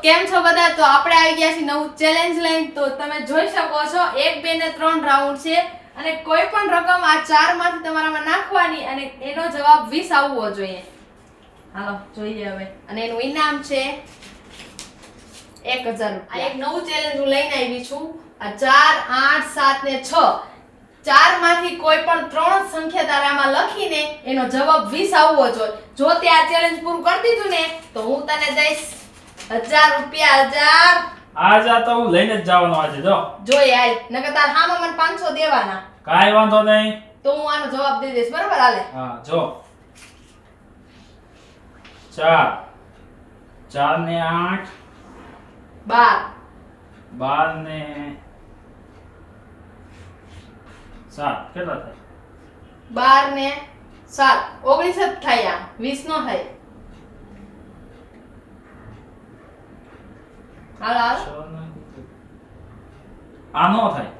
કેમ છો બધા? તો આપણે આવી ગયા છીએ નવું ચેલેન્જ લઈને. તો તમે જોઈ શકો છો 1 2 ને 3 રાઉન્ડ છે અને કોઈ પણ રકમ આ ચારમાંથી તમારામાં નાખવાની અને એનો જવાબ 20 આવવો જોઈએ. હાલો જોઈએ હવે. અને એનું ઇનામ છે 1000 રૂપિયા. આ એક નવું ચેલેન્જ હું લઈને આવી છું. આ 4 8 7 ને 6 ચારમાંથી કોઈ પણ 3 સંખ્યા તારામાં લખીને એનો જવાબ 20 આવવો જોઈએ. જો તે આ ચેલેન્જ પૂરું કરી દીધું ને તો હું તને દઈશ 1000 રૂપિયા. 1000 આજા તો હું લઈને જ જવાનો આજે જો જોઈ આય નકર તાર હામાં મને 500 દેવાના. કાઈ વાંધો નહીં. તો હું આનો જવાબ દઈ દઈશ. બરાબર હાલે. હા જો 4 4 ને 8 12 12 ને 7 કેટલા થાય? 12 ને 7 19 જ થાય. આ 20 નો થાય. હાલ હાલ આ નો થાય.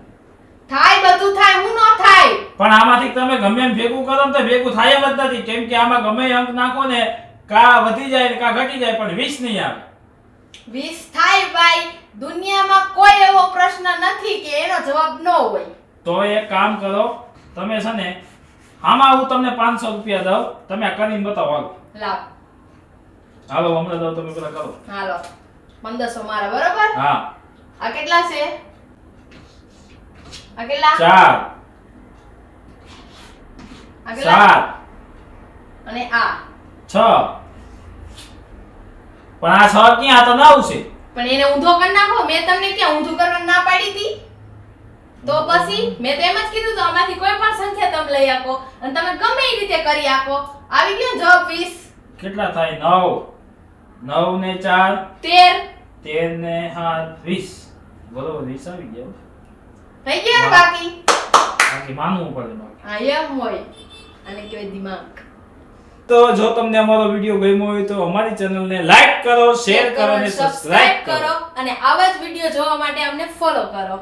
થાય બધું થાય. હું નો થાય. પણ આમાંથી તમે ગમે એમ ભેગું કરો ને તો ભેગું થાય એમ જ નથી. કેમ કે આમાં ગમે એ અંક નાખો ને કા વધી જાય ને કા ઘટી જાય પણ 20 નહીં આવે. 20 થાય ભાઈ. દુનિયામાં કોઈ એવો પ્રશ્ન નથી કે એનો જવાબ ન હોય. તો એક કામ કરો તમે છે ને આમાં હું તમને 500 રૂપિયા દઉં તમે આ કરીને બતાવો હાલો. લાવ હાલો હમણાં દઉં તમે પેલા કરો. હાલો 1500 મારા. બરાબર. હા આ કેટલા છે? આ કેટલા? 4 આ કેટલા? 7 અને આ 6 પણ આ 6 ક્યાં? આ તો 9 છે. પણ એને ઊંધો કરી નાખો. મેં તમને ક્યાં ઊંધું કરવાનું ના પાડી હતી? તો પછી મેં તો એમ જ કીધું તો આમાંથી કોઈ પણ સંખ્યા તમે લઈ આપો અને તમે ગમે એ રીતે કરી આપો. આવી ગયો જવાબ 20. કેટલા થાય? 9 ને 4 13 13 ને 7 20 બરોબર 20 આવી ગયા. થઈ ગયા ને બાકી? બાકી માનવું પડે બાકી. હા એમ હોય. આને કહેવાય દિમાગ. તો જો તમને અમારો વિડિયો ગમ્યો હોય તો અમારી ચેનલને લાઈક કરો, શેર કરો અને સબસ્ક્રાઇબ કરો. અને આવા જ વિડિયો જોવા માટે અમને ફોલો કરો.